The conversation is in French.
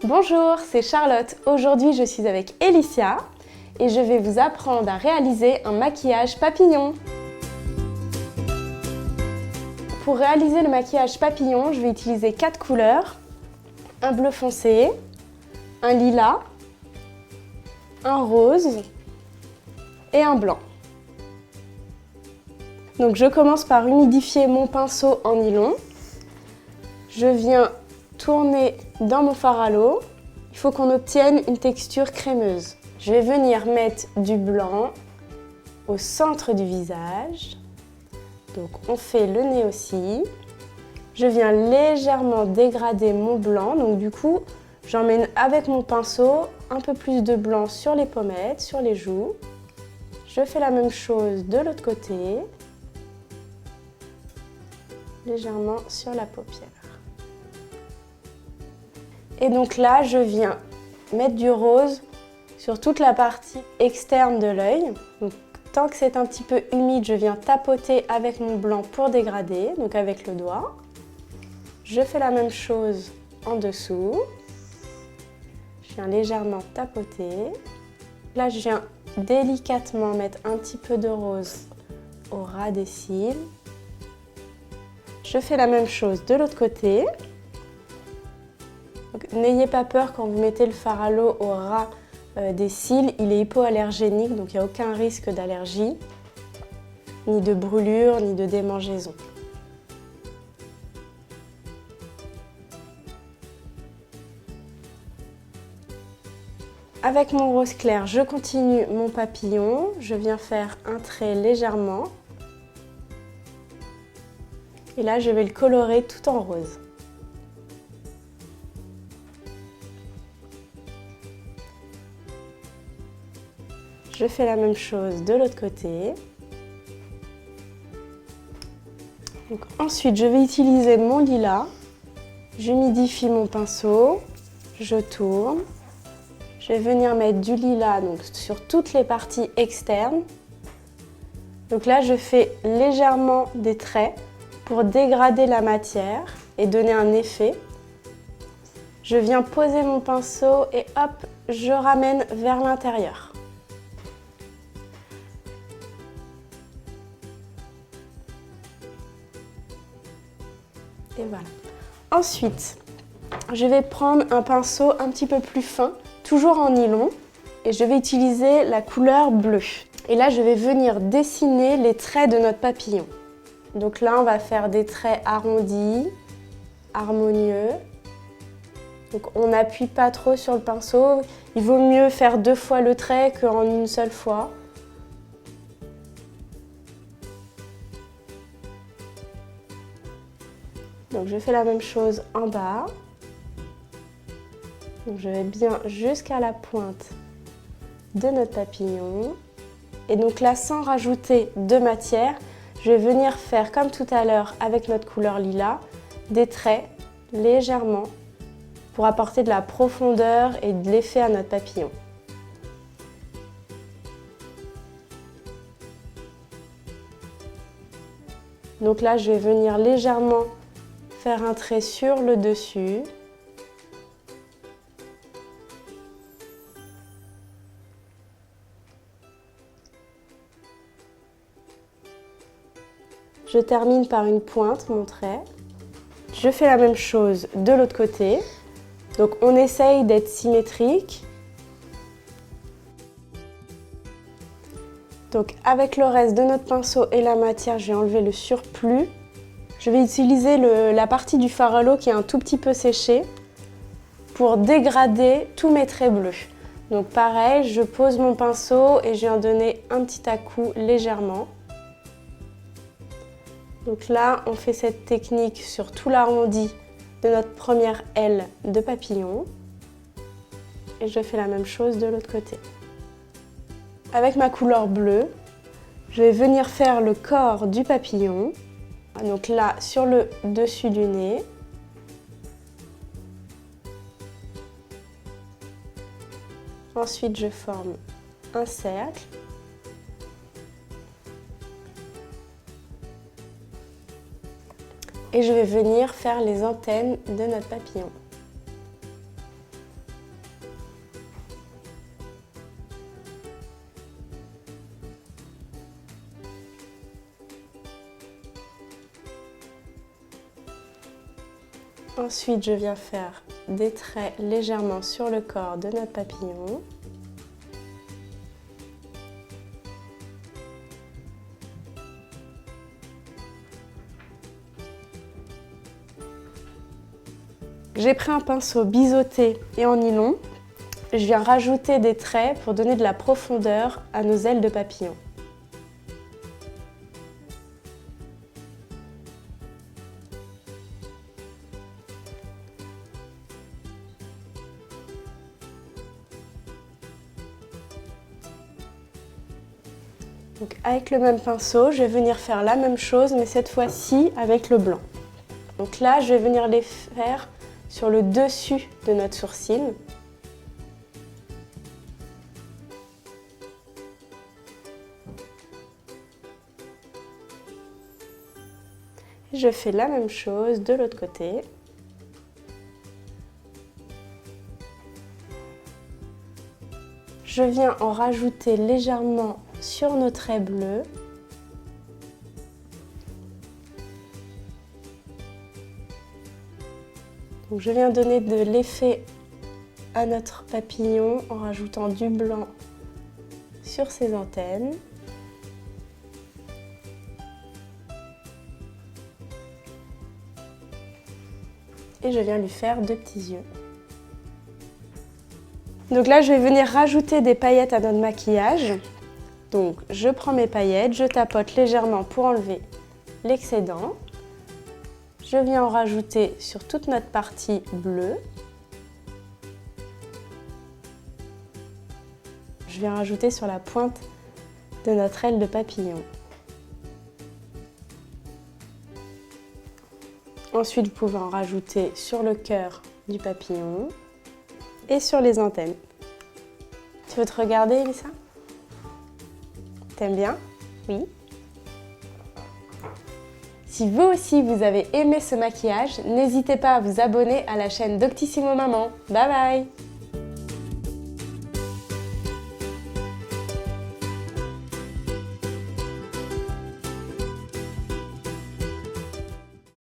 Bonjour, c'est Charlotte. Aujourd'hui, je suis avec Elicia et je vais vous apprendre à réaliser un maquillage papillon. Pour réaliser le maquillage papillon, je vais utiliser 4 couleurs. Un bleu foncé, un lilas, un rose et un blanc. Donc je commence par humidifier mon pinceau en nylon. Je viens tourner dans mon fard à l'eau. Il faut qu'on obtienne une texture crémeuse. Je vais venir mettre du blanc au centre du visage. Donc on fait le nez aussi. Je viens légèrement dégrader mon blanc. Donc du coup, j'emmène avec mon pinceau un peu plus de blanc sur les pommettes, sur les joues. Je fais la même chose de l'autre côté. Légèrement sur la paupière. Et donc là, je viens mettre du rose sur toute la partie externe de l'œil. Tant que c'est un petit peu humide, je viens tapoter avec mon blanc pour dégrader, donc avec le doigt. Je fais la même chose en dessous. Je viens légèrement tapoter. Là, je viens délicatement mettre un petit peu de rose au ras des cils. Je fais la même chose de l'autre côté. N'ayez pas peur quand vous mettez le fard à l'eau au ras des cils, il est hypoallergénique, donc il n'y a aucun risque d'allergie, ni de brûlure, ni de démangeaison. Avec mon rose clair, je continue mon papillon, je viens faire un trait légèrement. Et là, je vais le colorer tout en rose. Je fais la même chose de l'autre côté. Donc, ensuite, je vais utiliser mon lilas. J'humidifie mon pinceau. Je tourne. Je vais venir mettre du lilas donc, sur toutes les parties externes. Donc là, je fais légèrement des traits pour dégrader la matière et donner un effet. Je viens poser mon pinceau et hop, je ramène vers l'intérieur. Et voilà. Ensuite, je vais prendre un pinceau un petit peu plus fin, toujours en nylon, et je vais utiliser la couleur bleue. Et là, je vais venir dessiner les traits de notre papillon. Donc là, on va faire des traits arrondis, harmonieux. Donc on n'appuie pas trop sur le pinceau. Il vaut mieux faire 2 fois le trait qu'en une seule fois. Donc je fais la même chose en bas. Donc je vais bien jusqu'à la pointe de notre papillon. Et donc là, sans rajouter de matière, je vais venir faire comme tout à l'heure avec notre couleur lilas, des traits légèrement pour apporter de la profondeur et de l'effet à notre papillon. Donc là, je vais venir légèrement faire un trait sur le dessus. Je termine par une pointe, mon trait. Je fais la même chose de l'autre côté. Donc on essaye d'être symétrique. Donc avec le reste de notre pinceau et la matière, je vais enlever le surplus. Je vais utiliser la partie du fard à l'eau qui est un tout petit peu séchée pour dégrader tous mes traits bleus. Donc pareil, je pose mon pinceau et je viens donner un petit à-coup légèrement. Donc là, on fait cette technique sur tout l'arrondi de notre première aile de papillon. Et je fais la même chose de l'autre côté. Avec ma couleur bleue, je vais venir faire le corps du papillon. Donc là, sur le dessus du nez. Ensuite, je forme un cercle. Et je vais venir faire les antennes de notre papillon. Ensuite, je viens faire des traits légèrement sur le corps de notre papillon. J'ai pris un pinceau biseauté et en nylon. Je viens rajouter des traits pour donner de la profondeur à nos ailes de papillon. Donc avec le même pinceau, je vais venir faire la même chose, mais cette fois-ci avec le blanc. Donc là, je vais venir les faire sur le dessus de notre sourcil. Je fais la même chose de l'autre côté. Je viens en rajouter légèrement sur nos traits bleus. Donc je viens donner de l'effet à notre papillon en rajoutant du blanc sur ses antennes. Et je viens lui faire deux petits yeux. Donc là, je vais venir rajouter des paillettes à notre maquillage. Donc je prends mes paillettes, je tapote légèrement pour enlever l'excédent. Je viens en rajouter sur toute notre partie bleue. Je viens rajouter sur la pointe de notre aile de papillon. Ensuite, vous pouvez en rajouter sur le cœur du papillon et sur les antennes. Tu veux te regarder, Elissa? T'aimes bien? Oui. Si vous aussi vous avez aimé ce maquillage, n'hésitez pas à vous abonner à la chaîne Doctissimo Maman. Bye bye!